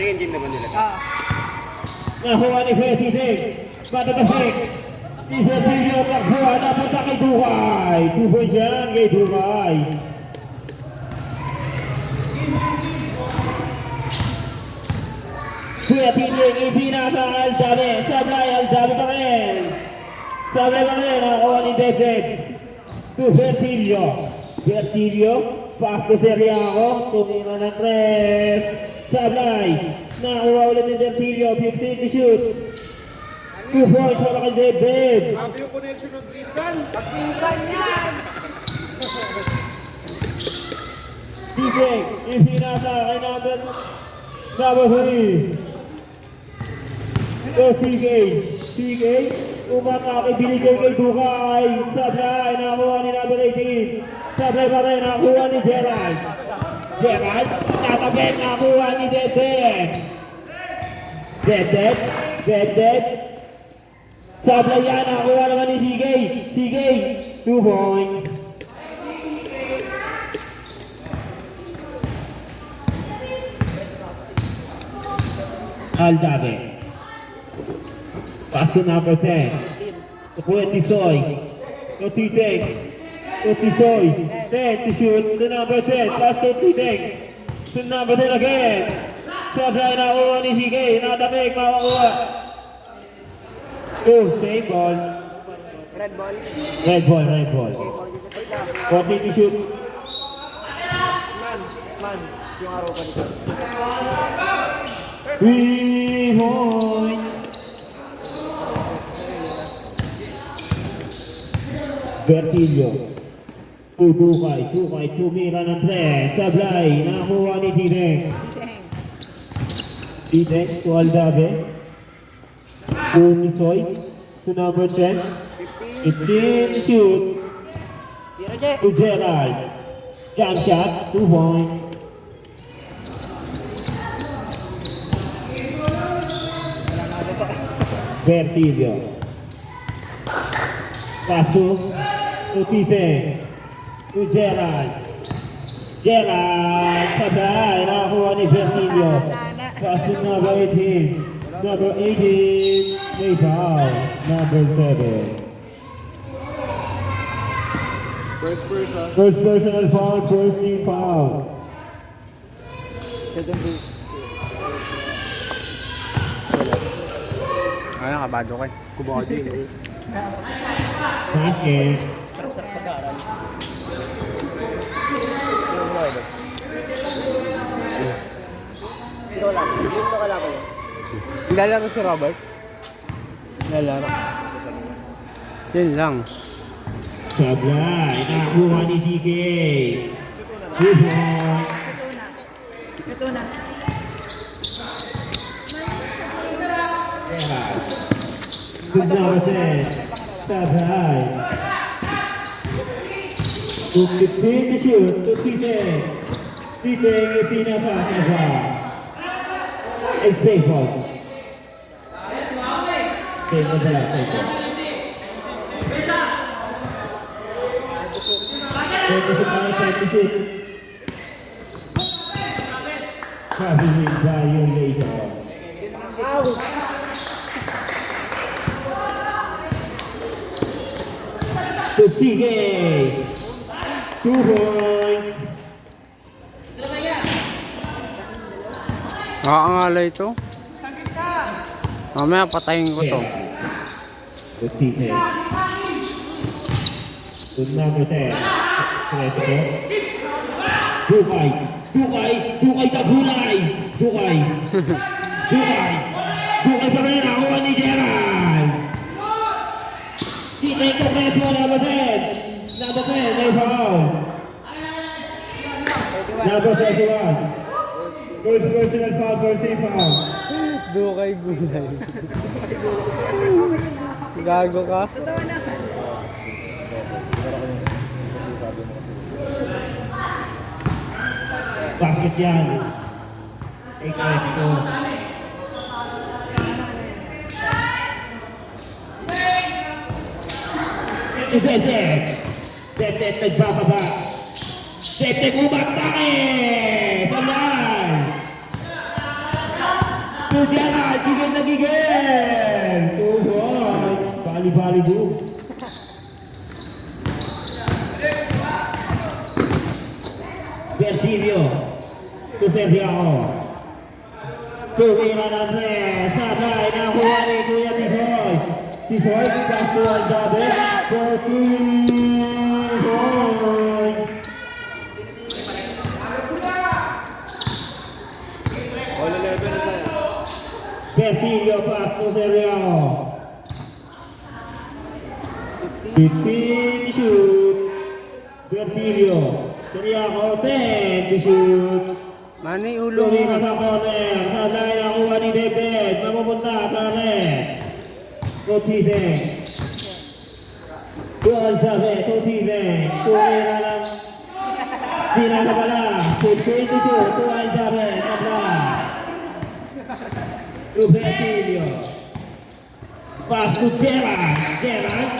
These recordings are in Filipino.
Second game naman nila. Nakuha ni Fesisig. Patatasik. Isipilyo pagbuha na punta kay Duhay. 2 points yan kay Duhay. Kuya Pinyeng ipinasa Aldabe. Sablay Aldabe pa rin. Sablay pa rin. Nakuha ni Dezet. To Vertilio. Vertilio. Pasto Seriaco. Tumima ng press. Sablay. Nakuha ulit ni Vertilio. 15 to shoot. 2 points para kay Dezet. Sabi yung connection ng Tristan. Pagpinsan yan! Sisig. Ipinasa kay number 3. So Sigay, umatake, binigay kay Dukay. Sablay, nakuha ni number 18. Sablay pa rin, nakuha ni Gerald. Gerald, natabit, nakuha ni Dedet. Dedet. Sablay yan, nakuha naman ni Sigay. 2 points. Aldabe. Pass to number 10. Kuya Tisoy. Titek. Tisoy. 10 to shoot to number 10. Pass to Titek. To number 10 again. Sablay nakuha ni Sigay. Natabik. Makakuha. Oh, same ball. Red ball. Red ball. 40 to shoot. Man. Yung araw pa dito. 3 points. Vertilio. Dukay, tumira ng 3. Sablay, nakuha ni Titek to Aldabe. To Nisoy. To number 10. 15 shoot. To Gerald. Jump shot, 2 points. Vertilio. Paso to Titek. To Gerald. Sablay, nakuha ni Vertilio. Paso number 18. Number 18, may foul. Number 7. First personal foul, first team foul. Ay, nakabado ka. Kubawa din. Basket. Sarap-sarap pag-aaral. Sino lang? Sino ka lang kayo? Lalaro si Robert? Lalaro. Yun lang. Sablay, nakuha ni CK. 2 points. Ito na. Good job, Sablay. 15 to shoot to Titek. Titek ipinasa sa ay safe ball. Safe ball pala, safe ball. Copying violation. To Sigay. 2 points. Nakakangalay ito. Mamaya patayin ko to. To Sigay. To number 10. Dukay na gulay. Dukay pa rin, nakuha ni Gerald. Titek to preso, number 10. Number 10, may foul. Number 21. First personal foul, first team foul. Dukay gulay. Gago ka? Totoo naman. Basket yan. Take it, go. Tetek nagbababa. Tetek umatake! Sablay! Gerald, gigil na gigil! 2 points. Bali-bali boom. Bersilio. To Sergiao. Tumira ng tres. Sabay na kuha ni Kuya Tisoy. Tisoy, bukas to ang sabi. 14 points. Bersilio pass to Sergiao. 15 shoot. Bersilio. Sergiao 10 to shoot. Mani ulo mo. Tumira sa corner. Sabay na kuha ni David. Mapupunta sa red. Totiden. Doon sabi, Totiden. Tumira lang. Di na pala. 15 to shoot. Doon sabi. Nabla. Bersilio. Pass to Gerard. Gerard.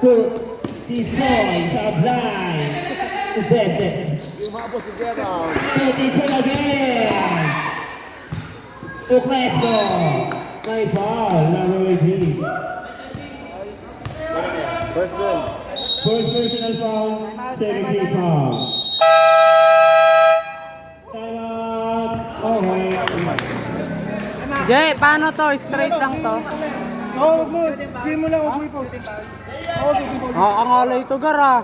To Tisoy. Sablay. To David. To Tisoy again. To Crespo. May foul. Number 18. First personal foul. Second team foul. Time out. Okay. Jay, paano to? Straight lang to? Oo, wag mo. Di mo lang, wag mo i-post. Oo, sige po. Nakakangalay to, Gar ah.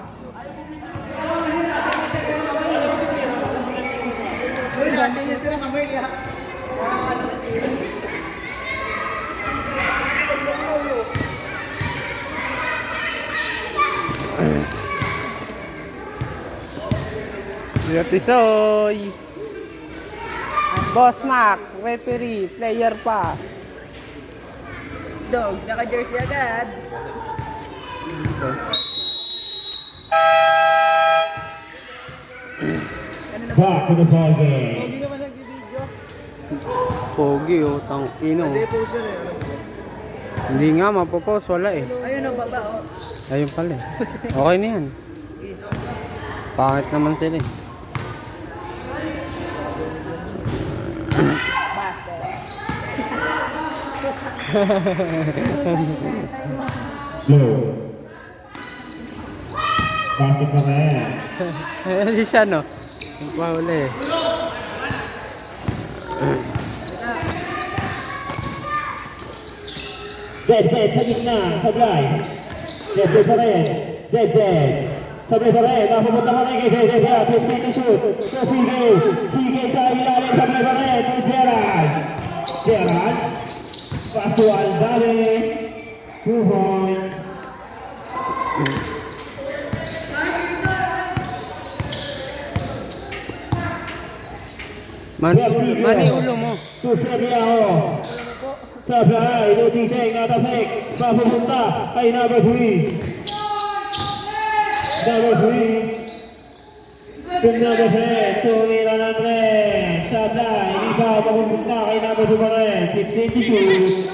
Dante niya sila kamay niya. Kuya Tisoy. Boss Mac, referee, player pa. Dogs, naka-jersey agad. Back to the ball game. Hindi naman nag-video. Pogi oh, tang ino. Hindi po siya eh. Hindi nga mapopos, wala eh. Ayun ang baba, oh. Ayun pala eh. Okay na yan. Pangit naman sila eh. Slow. Basket pa rin. Ayan si siya no. Nagpahuli eh. Dead sa gitna. Sablay. Dead pa rin. Dead. Sablay pa rin. Napupunta pa rin kay Dead. 15 to shoot. So sige. Sige sa ilalim. Sablay pa rin. To Gerald. Gerald. Pass to Aldale. 2 points. Mani ulo mo. To Sergiao. Sabay. To DJ. Natasik. Papupunta kay number 3. Number 3. To number 3. Tumira ng red. Sabay. Ikaw papupunta kay number 2 pa rin. 15 to shoot.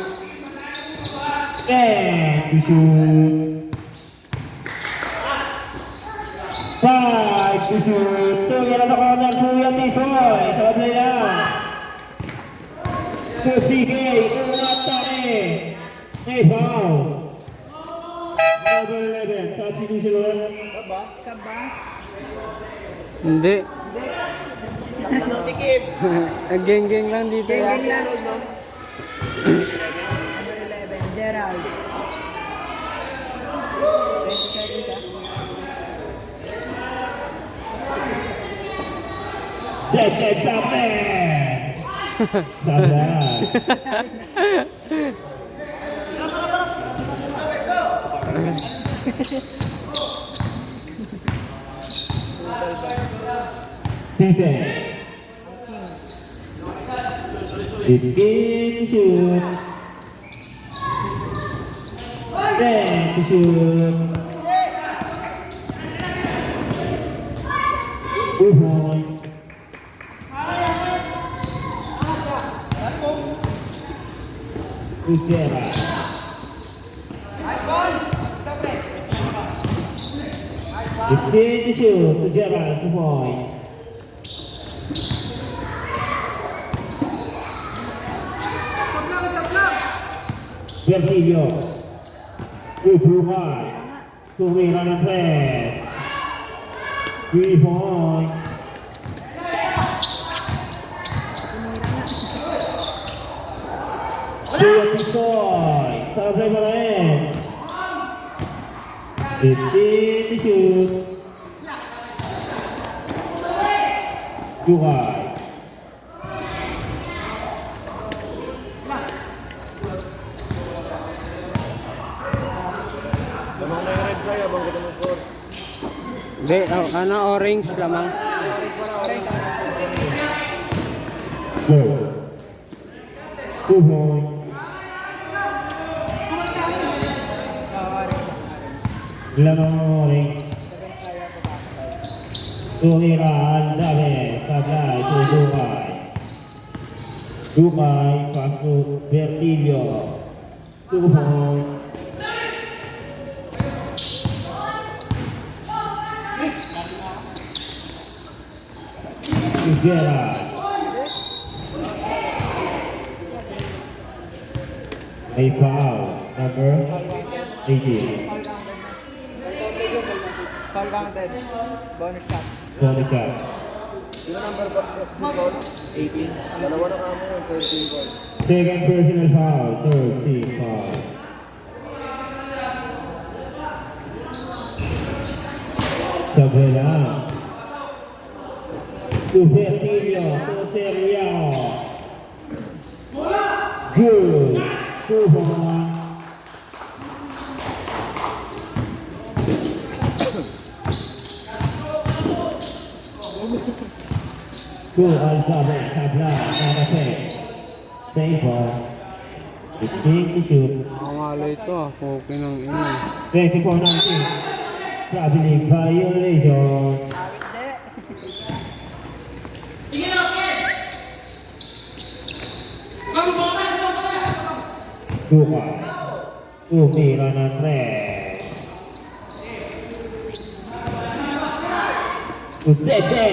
10 to shoot. 5 to shoot. Tumira sa corner. Kuya Tisoy. Sabay lang. To CK. Umat pa rin. May foul. Number 11. Substitution. Saba. Hindi. Ano si Kim? Geng-geng lang dito Geng-geng yan. lang, no? Number 11, Gerald. 20 seconds, ah. Dead sa press. Sabay. Tite. 15 shoot. 10 to shoot. 2 points. Gutierrez. 15 to shoot. Gutierrez, 2 points. Bertilio. Ubungan. Tumira ng press. 3 point. Suya Sisoy. Sablay pa rin. 15 to shoot. Dukay. Hindi, ano, orange lamang. Go. 2 point. Lamang orange. Tumira ang dami. Sablay to Dukay. Dukay, pass to Bertilio. 2 point. Gerard. May foul. Number 18. Foul counted. Bonus shot. Bonus shot. Second personal foul. Third team foul. Sabay lang. To Bertilio, to Seriano. Good. 2 points. Go Alzabe, Sablay, Nanapay. Save ball. 15 to shoot. Nakangalo ito ah. Okay ng ina. 24-19. Traveling violation. Dukay. Tumira ng tres. Tete.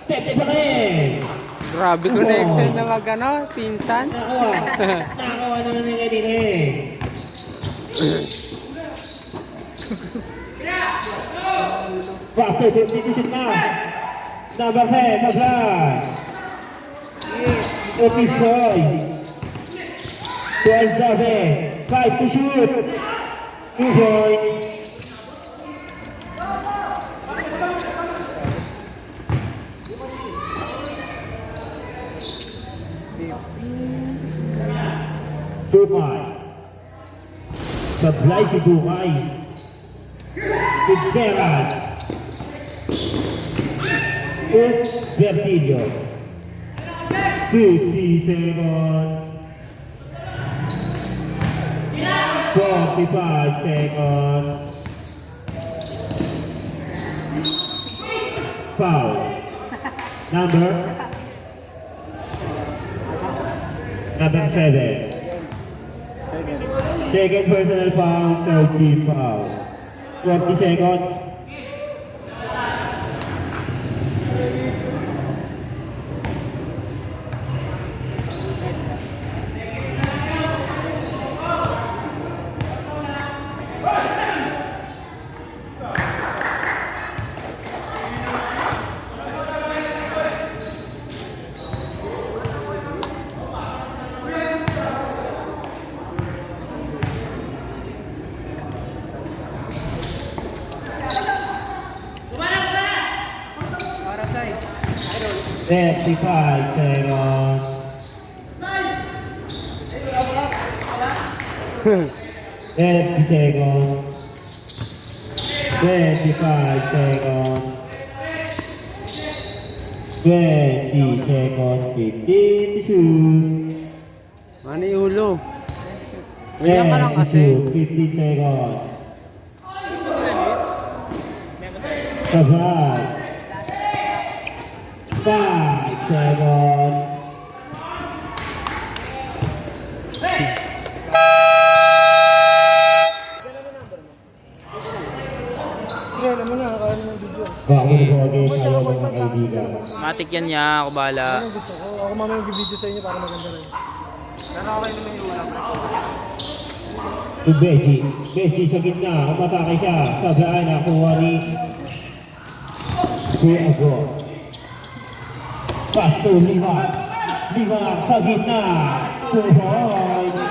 Tete pa rin. Grabe connection na mag ano, pinsan. Nakawa naman ng ganyan eh. Faster, 50 na. Number 10, Maglan. Opisoy. 12 Dabe. 5 to shoot. 2 points. Dukay. Sablay si Dukay. Gerard. Bertilio. 50 seconds. 45 seconds. Foul. Number 7. Second personal foul, 13 foul. 20 seconds. Para sa'yo. 35 seconds. 30 seconds. 25 seconds. 20 seconds. 15 to shoot. Ano yung ulo? Kaya ka lang kasi. 15 seconds. Sabay. 5 seconds. Sige, alam mo na, kaya mo ng video. Bago na po again, ayaw mga kaibigan. Matik yan niya, ako bahala. Ano gusto ko? Ako mamaya mag-video sa inyo para maganda rin. Pero okay naman yung ulam. to Beji. Beji sa gitna, umatake siya. Sablay na kuha ni Kuya Ago. Pass to Lima. Lima sa gitna. 2 points.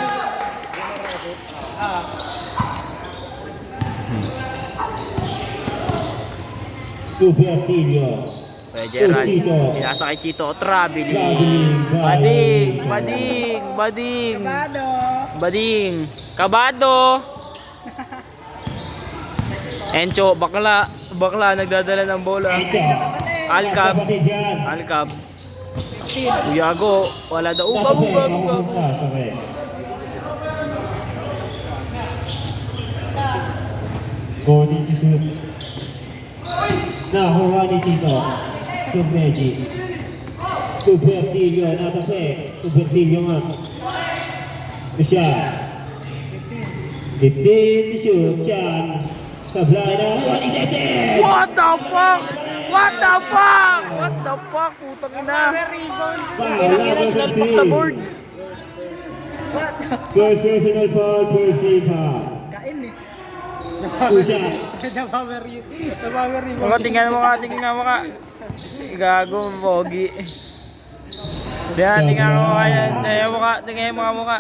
To Bertilio. Kuya Gerald, pinasa kay Chito o traveling. Bading. Kabado. Encho, bakla, nagdadala ng bola. Alcab. Uyago, wala daw. Ugab. Going to shoot. Nakuha ni Tito. To Beji. To Bertilio. Natapik. To Bertilio nga. Siya. 15 to shoot. Siyan. Sablay na. Nakuha ni Tete. What the fuck? Putang ina. Sinalpak sa board. First personal foul. First team foul. Kain eh. Kusya. Nabawer Mga tingnan mo ka. Gago, pogi. Tingnan mo ka yan. Tingnan mo ka.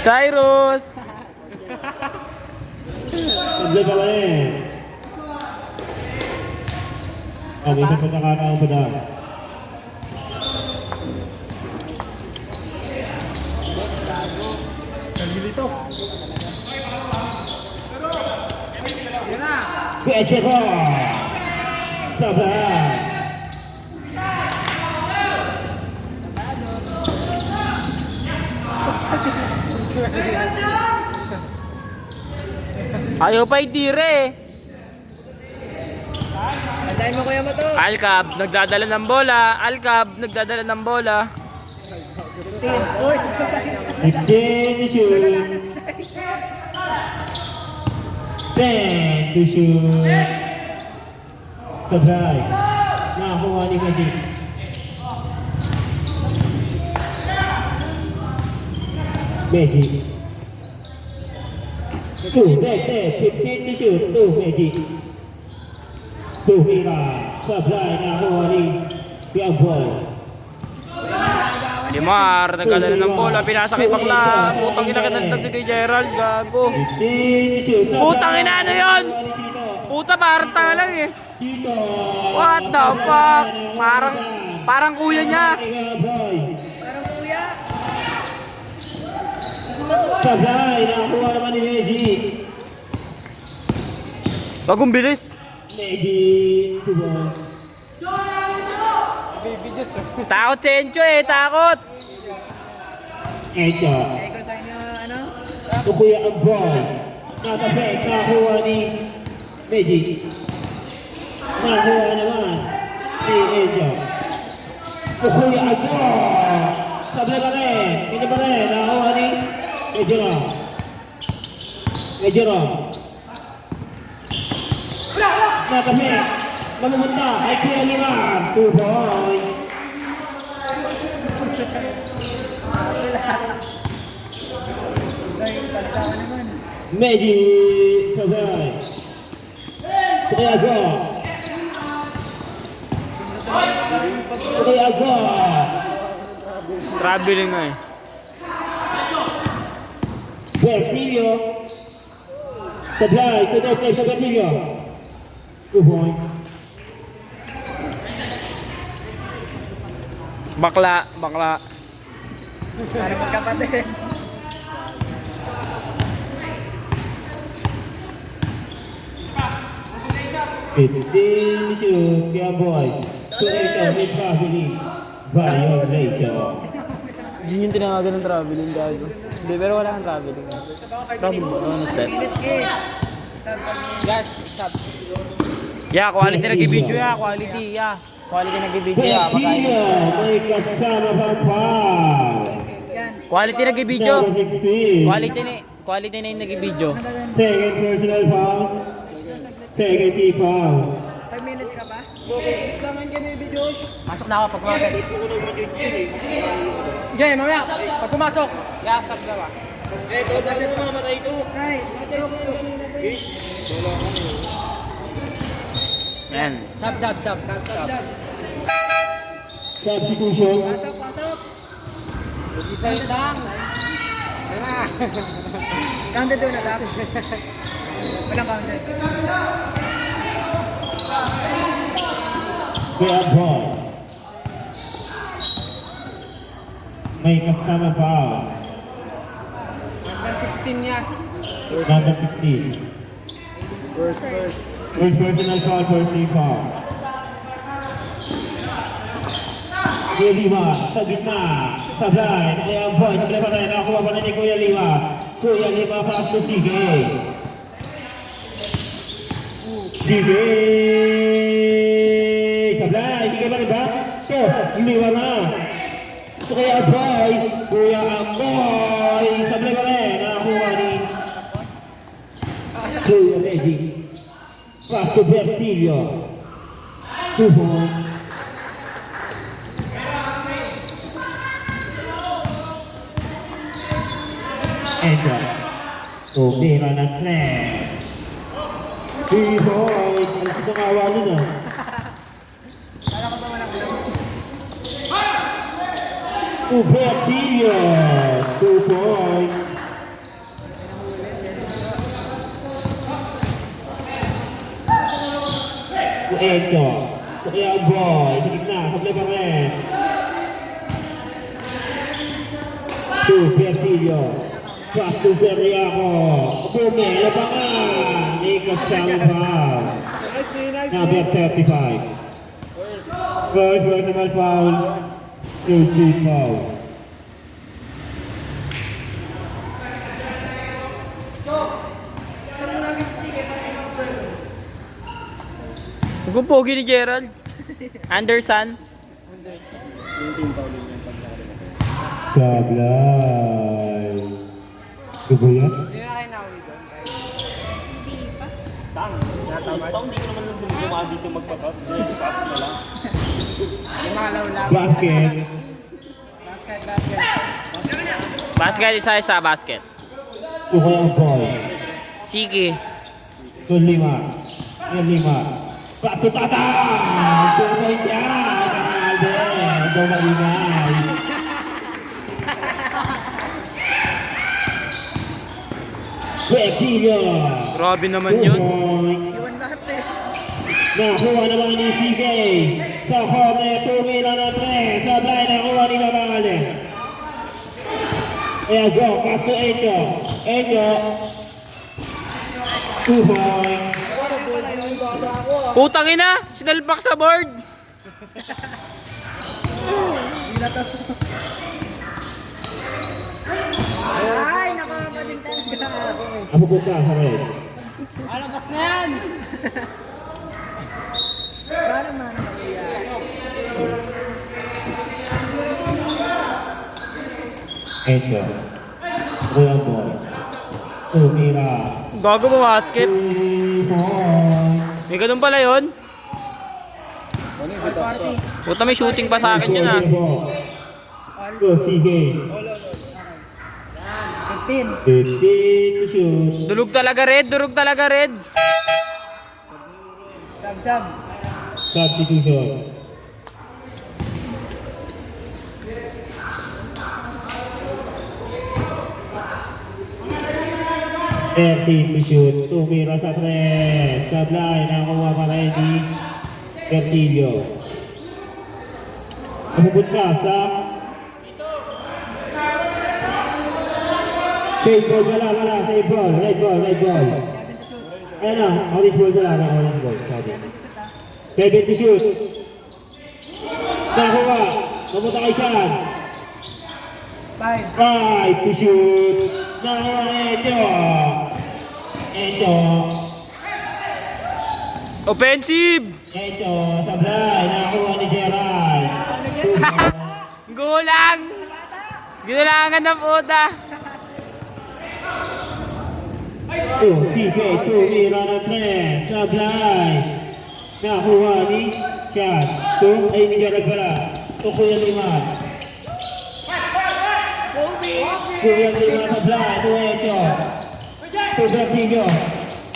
Cyrus! Sablay pa rin. Ang isang pagkakataon pa daw. Pwede ko! Sablay! Ayaw pa itire. Andayin mo kuya mo to. Alcab, nagdadala ng bola. 15 to shoot. 10 to shoot. Sablay. Nakakuha ni Beji. Beji. 2, 15 to shoot. 2, Beji. 2, Hira. Sablay. Nakakuha ni Piagboy. Limar, nagdadala ng bola. Pinasa kay bakla. Putang ina kinandag si kay Gerald. Gago. 15 to shoot. Putang ina, ano yun? Puta, parang lang eh. Tito. What the fuck? Parang kuya niya. Parang kuya. Sablay, nakakuha naman ni Beji. Bagong bilis. Beji, tubo. Baby Diyos. Takot si Encho eh, takot. Eto. Ikaw sa inyo, ano? Kuya ang boy. Natapik, nakakuha ni Beji. Nakakuha naman ni Eto. Kuya ang boy. Sablay pa rin. Ito pa rin. Nakakuha ni Ejiro. Natapik. Namumunta kay Kuya Limar. 2 points. Meji Sablay. Kuya Go. Traveling nga eh. Bertilio. Sablay. Tutok kay Bertilio. 2 points. Bakla. Parang magkapatid. Shoot, Kuya Boy. So ito, may traveling violation. Yun yung tinawagan ng traveling gago. Hindi, pero wala kang traveling. Travel ba? Ano step? Yes, stop. Yeah, quality nag-video ya. Quality nag-video ya. Bertilio, may kasama pang foul. Quality nag-video. Number 16. Quality na yung nag-video. Second personal foul. Second team foul. 5 minutes ka ba? Masok na ako pag kumakit. Jay, mamaya. Pag pumasok. Yeah, sab ka ba? Ayan. Substitution. Counted doon na lang. Walang counted. Fair ball. May kasama foul. Hanggang 16 niya. Number 16. First personal foul, first team foul. Kuya Lima, sa gitna, sa blind, ay ang boy, sa left rin, nakakuha pa na ni Kuya Lima. Kuya Lima, pass to Sige. Sige! Sa blind, Sige pa rin ba? Ito, Lima na. Ito kaya ang boy, Kuya ang boy, sa left rin, nakakuha ni Kuya Lady. Pass to Bertilio. 2 points. Enter. Tumira ng 3. 3 points. Alam ko itong awa nun ah. Kala ko ba walang ulam? To Bertilio. 2 points. To Enter. To kaya ang boy. Sa gitna. Sa play pa rin. To Bertilio. Pass to Seriaco. Bumela pa nga. Ikasama foul. Number 35. First personal foul. Third team foul. Ang pogi ni Gerald. Anderson. Sablay. Ito ba yan? Hindi na kayo nauwi doon. Yung mga lawlaw. Basket. Basket, isa-isa basket. Ito kaya ang boy. Sige. Ito 5. Yan 5. Pass to Tata! 2 points yan! Alden! Ito maingay. Bertilio! Grabe naman yun. 2 points. Iwan lahat eh. Nakuha naman ni CK. Sa corner, tumira ng 3. Sa blind, nakuha ni Babale. Ayan, go. Pass to Enyo. Enyo. 2 points. Putang ina! Sinalpak sa board! Ay, nakakapaling talaga. Ako po ka, Harold. Alabas na yan! Parang mana mag-iya. Enyo. Kuya boy. Tumira. Gago mo basket. 2 points. May ganun pala yun. Puta, may shooting pa sa akin yun ah. Go, sige. 15. 15 shoot. Durug talaga red, durug talaga red. Sab-sab. Substitution. To shoot. Tumira sa 3. Sablay. Nakuha pa rin ni Bertilio. Napupunta sa save ball. Wala. Save ball. Red ball. Ayan na. Orange ball wala. Orange ball. Sabi. 7 to shoot. Nakuha. Napunta kay Sean. 5. 5 to shoot. Nakuha na Ito. Offensive! Ito. Sablay. Nakuha ni Gerald. Gulang! Ginalangan ng puta. CK. Tumira ng 3. Sablay. Nakuha ni Sean. Ay ni Gerald pala. Ito Kuya Lima. Kuya Lima Sablay, Dueto. To Bertillo.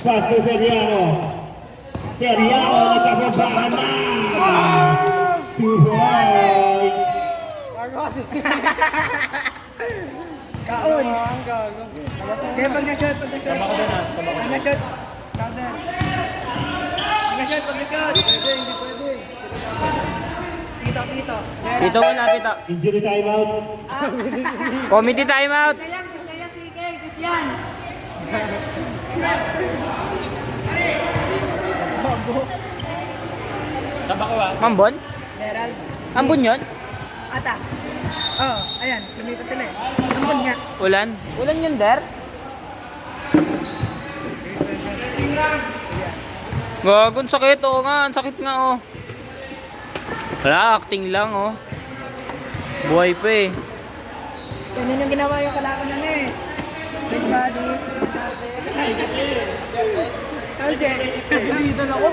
Pass to Seriano. Seriano, nagkababahan na. 2 points. Kaon. Ang gago. Kaya pag na-shot, pag na-shot. Sama ko doon ah. Sama ko Pag doon. na-shot. Counter. Pag na-shot, pag na-shot. Pwede, hindi pwede. Pito, pito. Pito muna, pito. Injury timeout. Committee timeout. Kaya, sige, Christian. Sama ko ah. Mambon? Gerald. Ambon yun? Ata. Oh, ayan. Lumipat sila eh. Nampun nga. Ulan? Ulan yun, Der? Gagon, sakit. Oo nga, ang sakit nga oh. Wala, acting lang oh. Buhay pa eh. Ganyan yung ginawa yung kalaban na eh. Big body. Kalde. Nagalitan ako.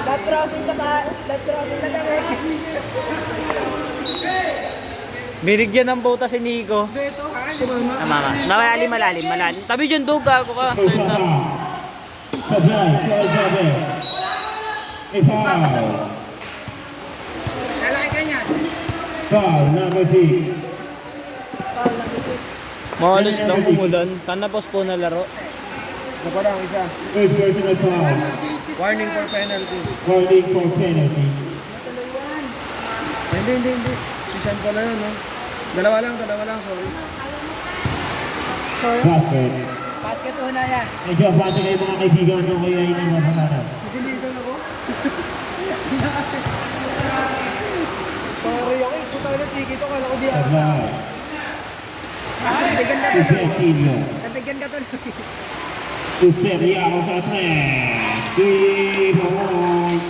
That crossing ka pa. That crossing ka lang eh. Binigyan ng bota si Nico. Ito, kumama. Tama. Malalim, malalim, malalim. Tabi dyan, Dog. Gago ka. Sablay, Sablay. A foul. Lalaki ka niyan. Foul number 6. Mahalos lang umulan. Sana postpone na laro. Ano pa lang, isa. First personal foul. Warning for penalty. Warning for penalty. Hindi. Si Sean pala yun, no? Dalawa lang, sorry. Basket. Basket una yan. Medyo abante kayo mga kaibigan nyo kaya hindi masasanan. Nagalitan ako. Pare ako, isuta na sige to, kala ko di ata. Sablay. Nabigyan ka To tuloy. Bertillo. Nabigyan ka tuloy. To Seriano sa 3. 3 points.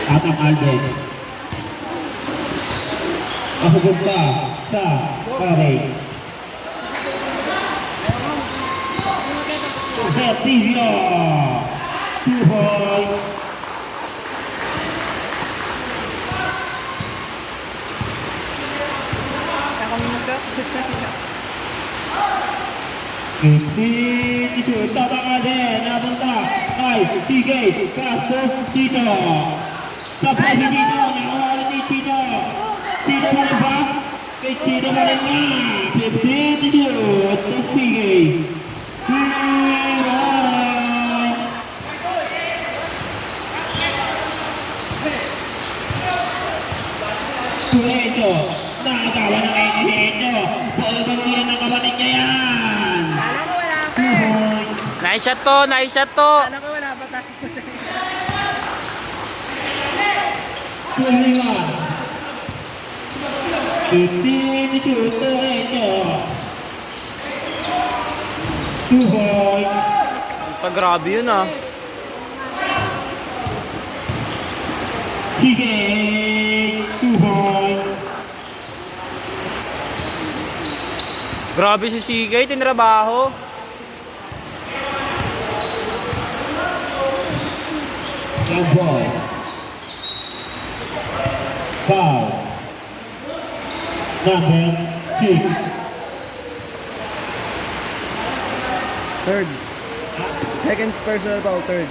At ang Alden. Nakapunta sa coverage. Bertillo. 2 points. Nakaminusok. 15 shoot. Tama ka din. Napunta kay Sige. Castro Chito. Sabay si Chito. Nakawala ni Chito. Chito pa rin ba? Kay Chito pa rin nga. 15 shoot. Sa Sige. Sureto. Nakagawa ng Enzo. Pagkakulan ng kapatid niya yan. Alam ko wala pa 2 eh. points. Nice shot to, nice shot to. Alam ko wala pa tayo. 21. 15 shoot to Enzo. 2 points. Pag-grabe yun ah. Sige. 2 points. Grabe si Sigay, tinrabaho. Young boy. Foul. Number 6. Third. Second personal foul, third.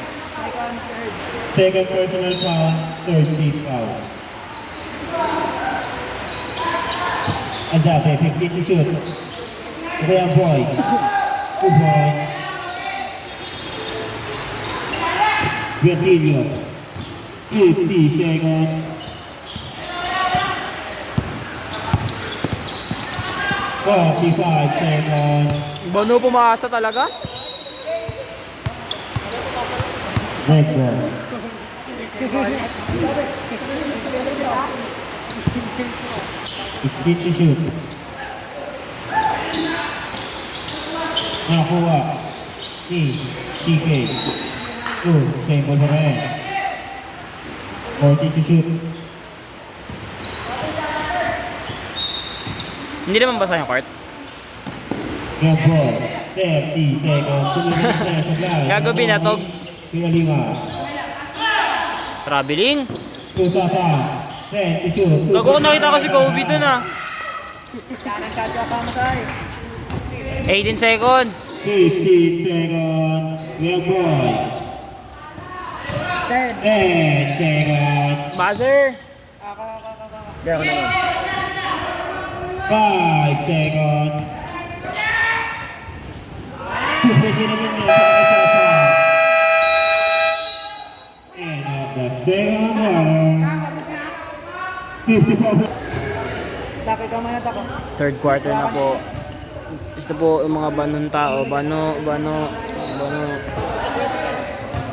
Second personal foul, third team foul. Andrade, 15 to shoot. Young boy. 2 points. Bertillo. 50 seconds. Forty-five seconds. Bono pumasa talaga? Next ball. It's to shoot. Nakakuha. Si CK. Same ball pa rin. 40 to shoot. Hindi naman basa yung court. Young ball. 30 seconds. Sumunod na sa fly. Gago, binatog. Pinalima. Traveling. Kusasa. 22. Gago ko nakita ko si Kobe dun ah. Kanang kadya ka mo tayo. 18 seconds. 15 seconds. Real boy. 10. 10 seconds. Buzzer. Kaya ko naman. 5 seconds. Pwede naman niya sa Kusasa. End of the second round. 54. Tako, ikaw man ako. Third quarter na po. Gusto po yung mga banong tao. Bano.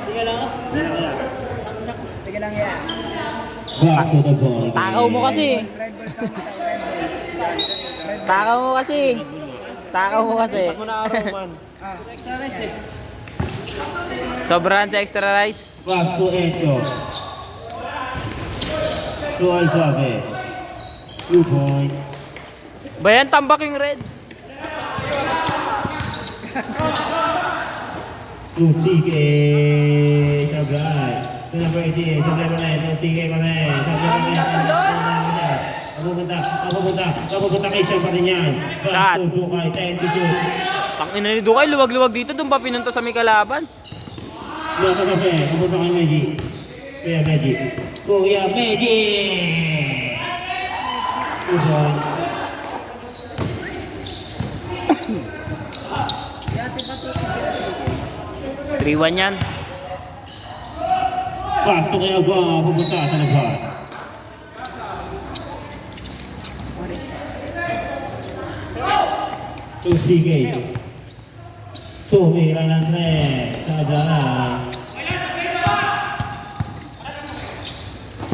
Sige lang yan. Back to the ball. Takaw mo kasi. Red Bull ka mo sa Red Bull. Takaw mo kasi. Takaw mo kasi. Sobrahan sa extra rice. Back to Encho. To Alzabe. 2 points. Bayan, tambak yung red. To CK. Sablay. To number 18. Sablay pa rin. To CK pa rin. Sablay pa rin. Napupunta kay Siya pa rin yan. Back to Dukay. 10 to shoot. Tangina ni Dukay, luwag-luwag dito. Doon pa pinunta sa may kalaban. Nasa kape. Napunta kay Meji. Kuya Meji. Kuya Meji. 2 points. 3-1 yan. Pass to kay Agua. Pupunta sa labas. To CK. Tumira ng red. Sadaan.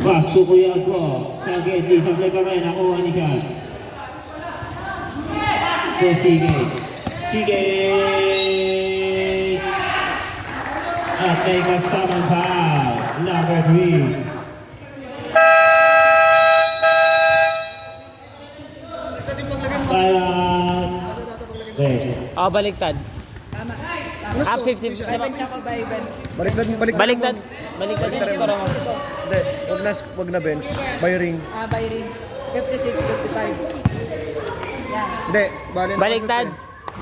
Pass to Kuya Agua. Sa Gedi. Sablay pa rin. Nakuha ni Kat. To CK. CK. At may kasamang foul. Number 3. Baliktad. Tama. Up 50. Ivan siya ko ba, Ivan? Baliktad. Baliktad yung score mo. Hindi, wag na bench. By ring. By ring. 56, 55. Yan. Hindi, bali na. Baliktad.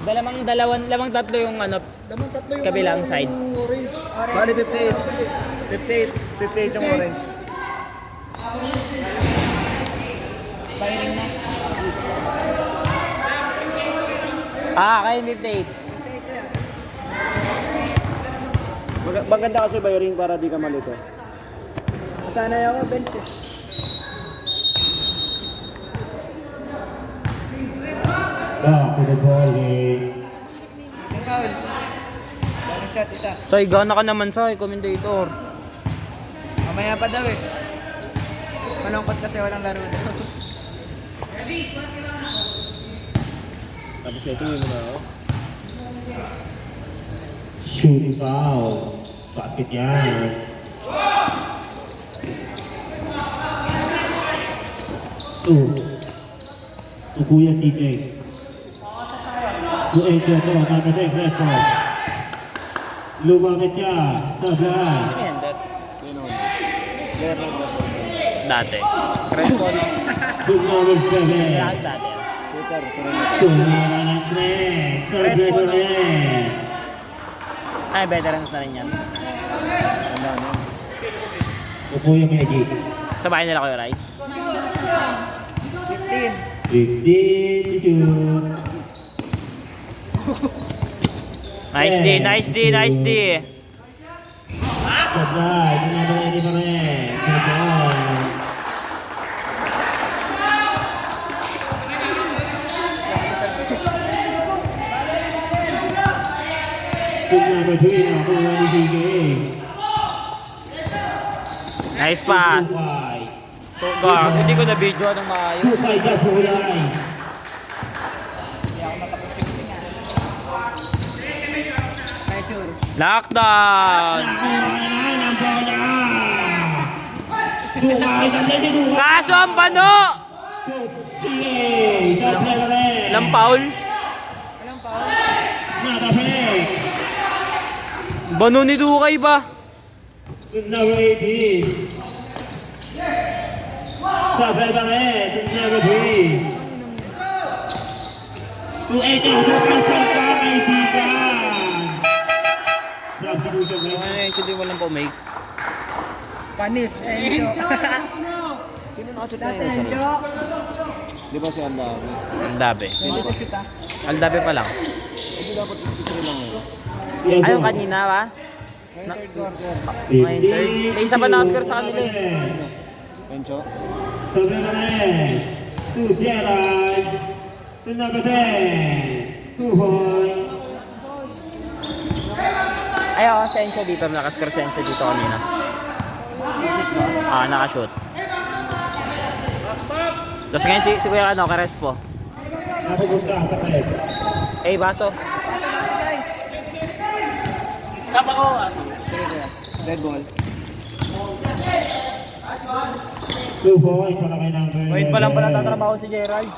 Lamang tatlo yung ano, Damang tatlo yung kabilang side. orange. Bali 58. 58 yung orange. By ring na. Kay 58. Maganda kasi by ring para di ka malito. Masanay ako, bench eh. Back to the ball game. Ang foul. Ang shot, isa. Say, gana ka naman say, commentator. Mamaya pa daw eh. Malungkot kasi walang laro daw. Tapos ito yun na ako. Shooting foul. Basket yan. To Kuya TJ. To Encho to. Number 10. Resto. Lumamit siya. Sablay. Dati. To number 7. Dati. Tumira ng 3. Sablay pa rin. Ay, veterans na rin yan. To Kuya Magic. Sa bahay nila kayo, Rai? 15. 15 to shoot. Nice D. Sablay. To number 80 pa rin. Good ball. Shoot number 3 na kuha ni DKA. Nice pass. So, gago, hindi ko na-video ng maayos. Tukay ka kulay. May sure. Lockdown! Kuhanan ang bola. Tukay ka na si Tukay. Kaso ang bano! Sige. Sablay pa rin. Ilang foul? Walang foul. Nakapay. Bano ni Dukay ba? to number 18. Sablay pa rin to number 3. To 18, substitution pa kaibigan. Substitution rin. Ay, hindi mo lang pomake. Panis, Enjo. Sino nakashoot na Dati yun? Enjo. Di ba si Andabi? Aldabe. Enjo kita. Aldabe pa lang. Hindi dapat isipin lang yun. Ayun kanina ba? Third quarter. May third. May isa pa na Oscar sa kanila eh. Pencho? Sablay pa rin to Gerald. To number 10. 2 points. Ay, oh, Sencho dito. Nakascore Sencho dito kanina. Nakashoot. Tapos ngayon si Kuya Crespo. Napupunta sa tayo. Baso. Sapa ko. Red ball. 2 points para kay number 11. Ngayon pa lang pala tatrabaho si Gerald.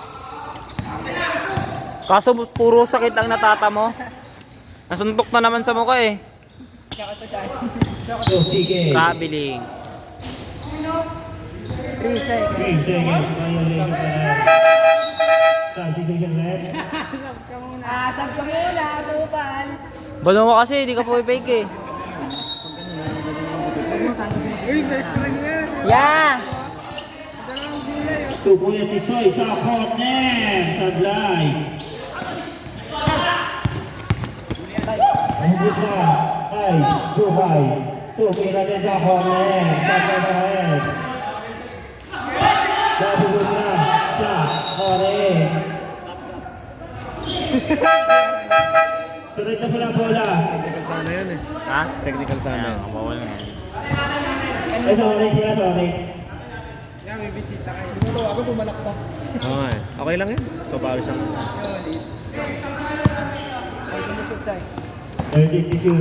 Kaso puro sakit ang natata mo. Nasuntok na naman sa mukha eh. So, sige. Traveling. 3 seconds. 3 seconds. Violation pa rin. Substitution red. Sab ka muna, supal. Balo mo kasi, di ka po fake eh. Uy, best friend yan. Yeah! 2 points ni Soy sa corner. Sablay. Ang buka ay Suhay. Tumira din sa corner. Sablay pa rin. Nabugot na sa corner. Sunod na pala bola. Technical sana yun eh. Ha? Technical sana yun. Bawal na. Ay, sorry sila, sorry. Yan, may bisita kayo. Siguro ako pumalak pa. Oo eh. Okay lang yun. Kabalo siyang. Ay, sumusot sa'yo. 32.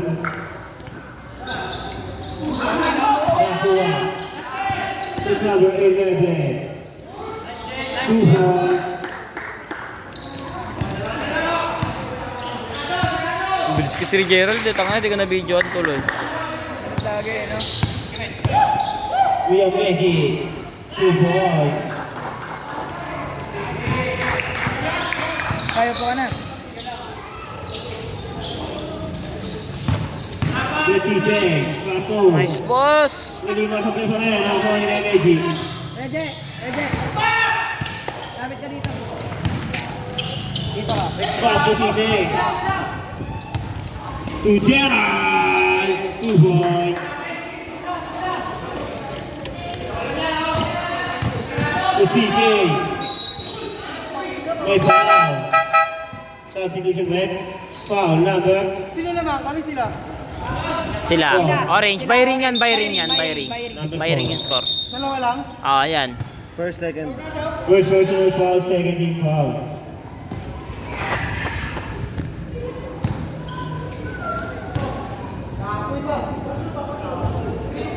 Nakuha. To number 11. 2 points. Bilis kasi si Gerald eh. Tanga, di ka na-videoan tuloy. Lagi, no? We are ready. 2 points. Kaya po ka na. DJ. Paso. Nice boss! Hindi masakli pa rin. Ako ni Reggie. Reje, Reje. Lapit ka dito. Dito ka. Paso DJ. To Gerald. 2 points. To CJ. May foul. Substitution red. Foul number. Sino naman? Kami sila. Sila. Orange. Buy ring yan, buy ring yan, buy ring. Buy ring yung score. Dalawa lang? Ayan. First, second. First personal foul, second team foul.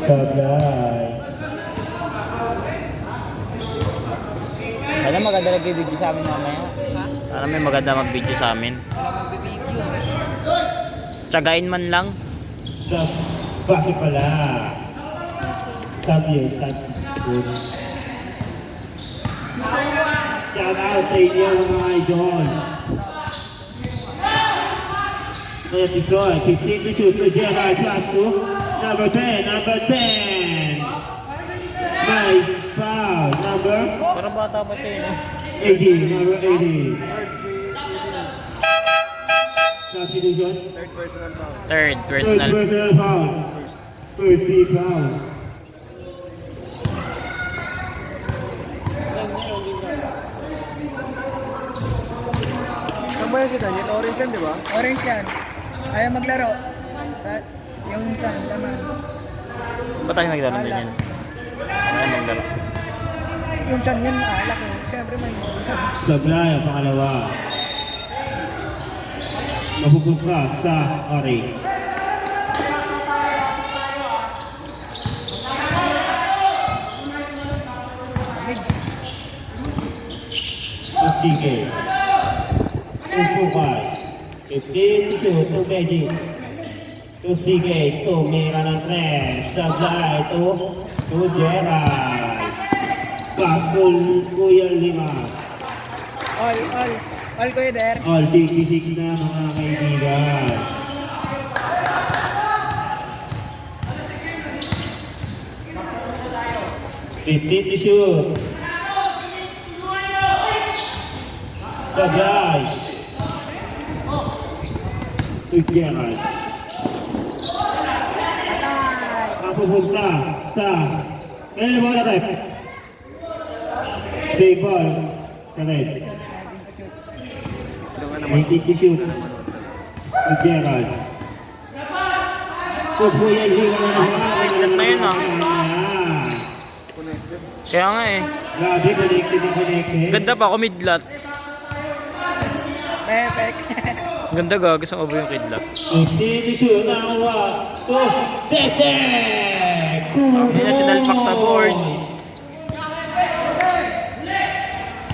Sablay. Sana maganda nag-video sa amin mamaya. Sana may maganda mag-video sa amin. Tsagain man lang. Sub, bakit pala? Sub yun, sub. Good. Shout out sa inyo mga idol. Kaya si Soy, 15 to shoot to Gerald plus 2. Number 10, number 10. May foul, number Parang bata pa siya yun. 80, number 80. Substitution. Third personal foul. Third Third personal. personal foul. First team foul. Saan ba yan si Daniel? Orange yan, di ba? Orange yan. Ayaw maglaro. Yung isa, laman. Ba't tayo naglaro din yan? Ano naglaro? Yung chan yan, alak mo. Siyempre may Sablay ang pangalawa. Mapupunta sa orange. At sige. Upo ka. 15 to shoot to Beijing. To Sige, tumira ng 3. Sablay, to Gerald. Pakul, Kuya Lima. All ko yun, Der. All 66 na mga kaibigan. Fifteen to shoot. Sablay. To Gerald. Mapupunta sa kailan na bola tayo? Big ball. Correct. 18 to shoot. To Gerald. To Kuya Lima na Connected na yun, ah. Kaya nga eh. Grabe, connected na connected. Ganda pa, kumidlat. Perfect. Ganda ga, gusto ko ba yung kidlat? 18 to shoot. Nakawa. To Tete! Hindi na sinalpak sa board.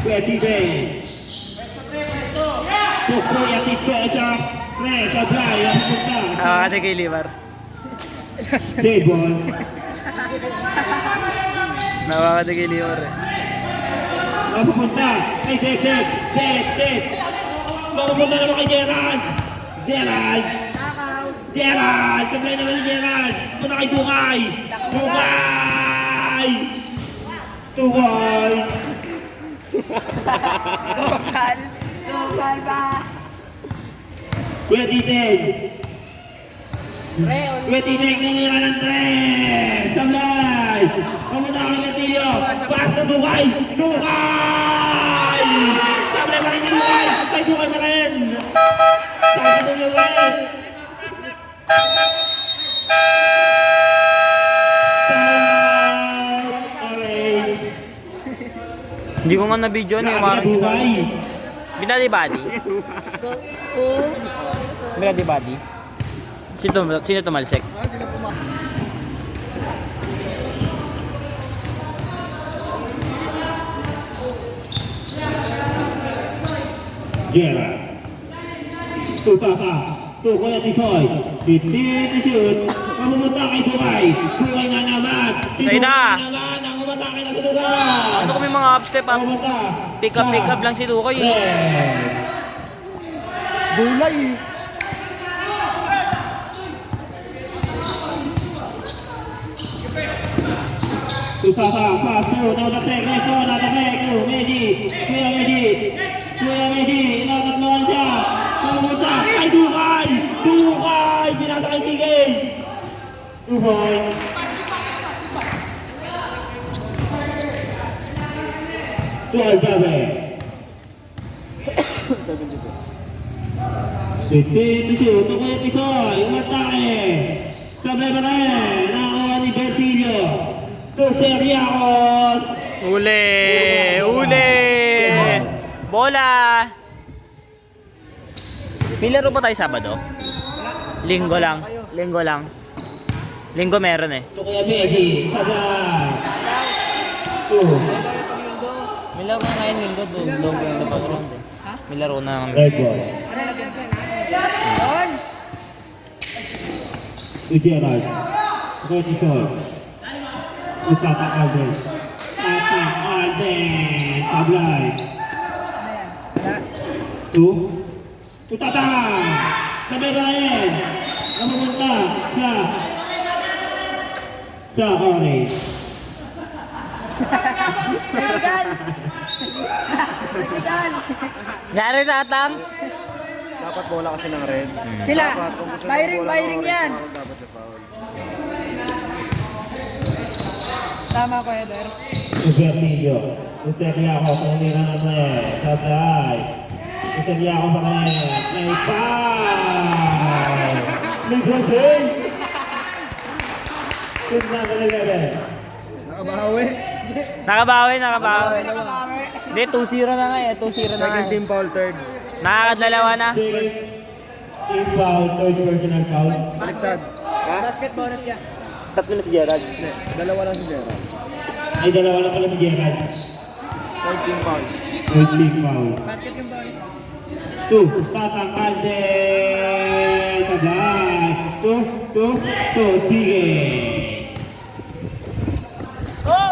20 days. To Kuya Tisosa. Tres, Sablay, mapupunta. Ah, kay Libar. J-ball. Nakakata kay Libar eh. Mapupunta kay Ted. Mapupunta naman kay Gerald. Sablay naman ni Gerald. Mapupunta kay Dungay. Tukal ba? Kuya Titen. Kuya Titen, nangira ng 3. Sablay. Mapupunta kay Martillo. Pass sa Dungay. Sablay pa rin ni Dungay. Kay Dungay pa rin. Sabi na Dungay. Orange. Hindi ko nga na-video niya yung mga... Dungay. Binali body? Binali body? Sino tumalsik? Gerald. Tutaka. Kuya Tisoy. 15 to shoot. Mapupunta kay Dungay. Dungay na naman. Si Sa'yo na. Dungay naman. Ang umatake na sa Dungay. Ano kung may mga upstep up? Mapupunta. Pick up lang si Dukoy eh. Gulay eh. Tutaka. Paso. Nadatek. Kuya Medi. Inatatloan siya. Mapupunta kay Dungay. Pinasa kay Sige. 2 points. Ito Kuya Tisoy, umatake. Sablay pa rin. Nakakuha ni Bertillo. To Seriacos. Uli! Bola! May laro pa tayo Sabado? Linggo lang. Linggo meron eh. To Kuya Medi. Sablay. 2. May laro na ngayon Linggo doon sa pag-round eh. May laro na Red ball. Yun. To Gerald. Kuya Tisoy. Utaka Alden. Sablay. 2. Utata. Sabay ka rin. Napupunta sa orange. Nyari tatang? Dapat bola kasi ng red. Sila. Dapat, kung gusto ng Firing bola ng orange, yan. dapat sa foul. Tama ko, Eder. To Bertillo. To Seriacos. Umira na Sablay. To Seriacos pa rin. May foul. Librosing. Tignan ka Nakabawi. Nakabawi. Hindi, 2-0 na nga eh. 2-0 na nga Second eh. team foul, third. Nakakadalawa na. Second team foul. Third personal foul. Baliktad. Basket bonus yan. Tatlo na si Gerald. Dalawa lang si Gerald. Ay, dalawa na pala si Gerald. Third team foul. Third team foul. Basket yung bonus. 2. Tatang Alden. sablay. Sige.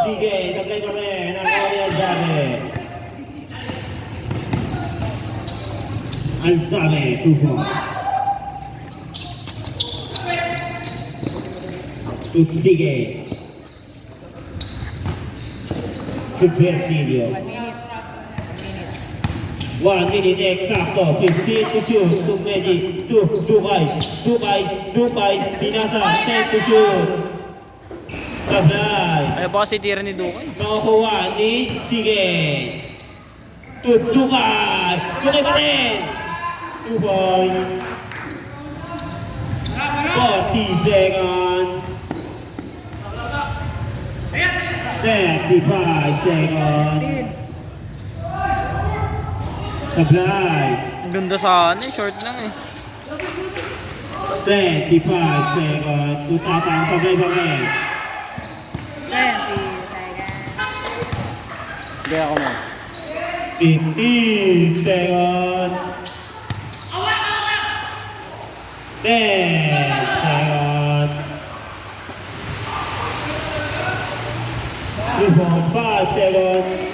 Sige, sablay pa rin. Nakuha ni Alzabe. Alzabe, 2 points. Sige. Supercilio. 1 minute exacto, 15 to shoot, Dukay, Pinasa, 10 to shoot. Sablay. Ay pa kasi tira ni Dukay. Makukuha ni Sige. Dukay pa rin. 2 points. 40 seconds. 35 seconds. Sablay. Ang ganda sana eh, short lang eh. 25 seconds. Tutatang pagay-bagay. 20. Hindi ako na. 15 seconds. 10 seconds. 2.5 seconds.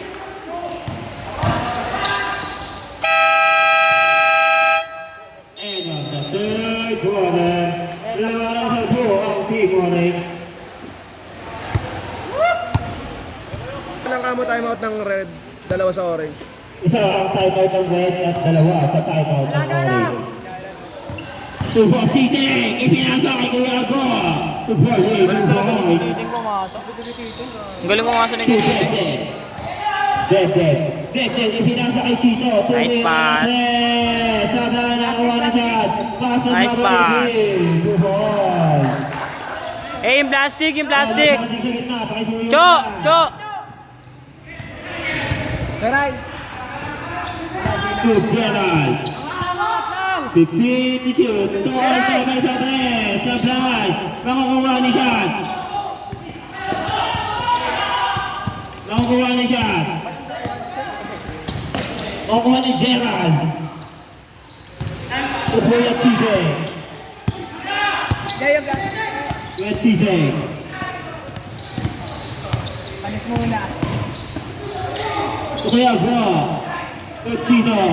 End of the third quarter. Laban sa buo ang Team Orange. Ilang kamo timeout ng red, dalawa sa orange. Isa ang timeout ng red at dalawa sa timeout ng orange. Super Titing! Ipinasa kay Kuya Go! Super Titing! Titing pumasok. Ang galing pumasok ni Titing. Dead. Ipinasa kay Chito. Nice pass. Sabla na nakuha na siya. Nice pass. Eh, yung plastic. Cho! Teray! To Gerald. 15 to shoot. Tuol to kay Sablay. Makukuha ni siya. Makukuha ni Gerald. Upoy at Chite. Gayog lang. Kuya Chite. Panis muna. Kuya Go. Kuya Chito.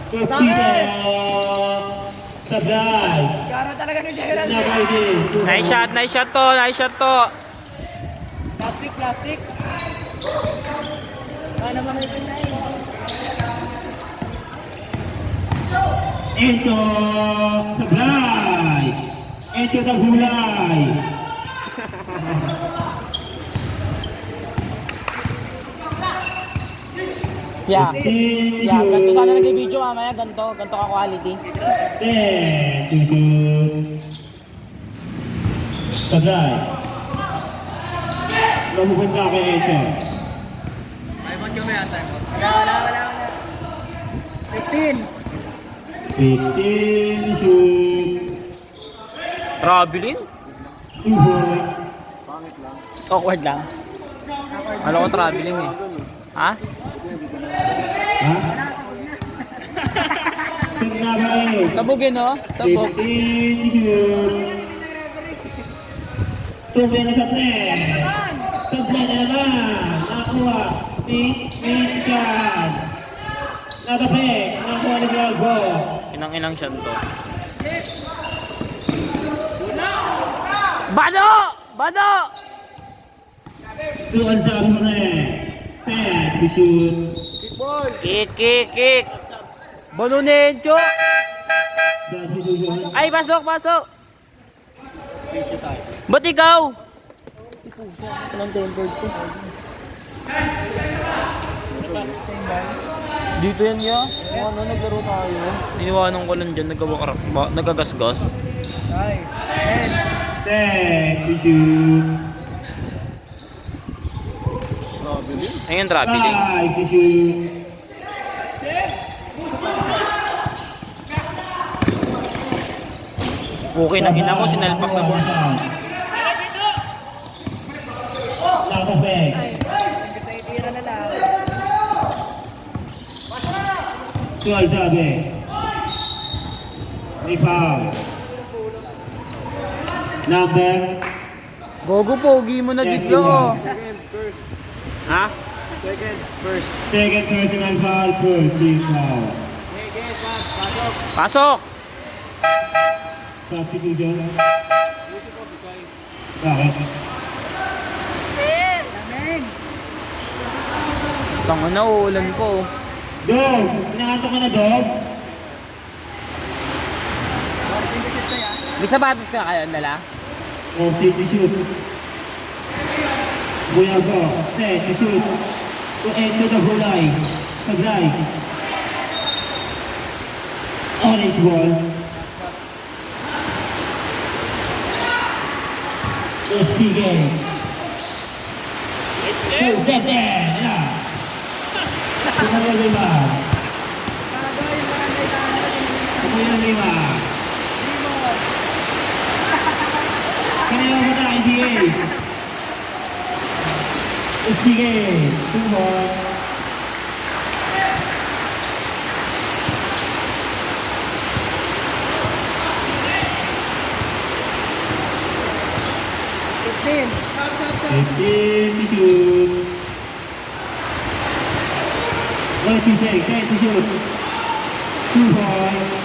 Kuya Chito. Sablay. Garo talaga ni Gerald. Nabay din. Nice shot to. Plastic. Ano naman ito na yun? Ento Sablay. Ento Taghulay. Yeah. 15 Yeah, ganito sana nag-video mamaya. Ganito ka quality. 10 to shoot. Sablay. Namupunta kay Ento. Wala. 15. 15 to shoot. Traveling? 2 points. Awkward lang. Alam ko traveling eh. Ha? Ha? Nagbay. Sabugin no? Sabog. 15 to shoot. Tuloy na sa plan. Sablay na naman. Nakuha ni Minchan. Nakapek. Nakuha ni Gago. Inang siya to. Bado! Tuan sa mo rin. 10 to shoot. Kick. Balunin, Cho! Ay, pasok! Ba't ikaw? Anong tempered ko? Dito yan niya. Ano, naglaro tayo. Iniwanan ko lang dyan, nagagasgas. Ay. 10 to shoot. Ayun, traveling. 5 to shoot. Okay na ina ko, sinalpak sa board. Nakapek. Sa itira na lang. 12 sabi. May foul. Number Gogo, pogi mo na dito. Second, first. Ha? Second, first. second personal foul, first team foul. Pasok! Substitution. Bakit? Amen. Tango na, uulan po. Dog! Inaanto ka na, Dog? May sapatos ka kayo, dala? Oh, set to shoot. Buyago, set to shoot. To enter the hulay. Taglay. Orange ball. Sige. Shoot, dead. Ala. Sumunod lima. Sumunod lima. Kanina mo na, sige. Sige. Tumor. Ten. 15 to shoot. One to take, 10 to shoot. 2 points.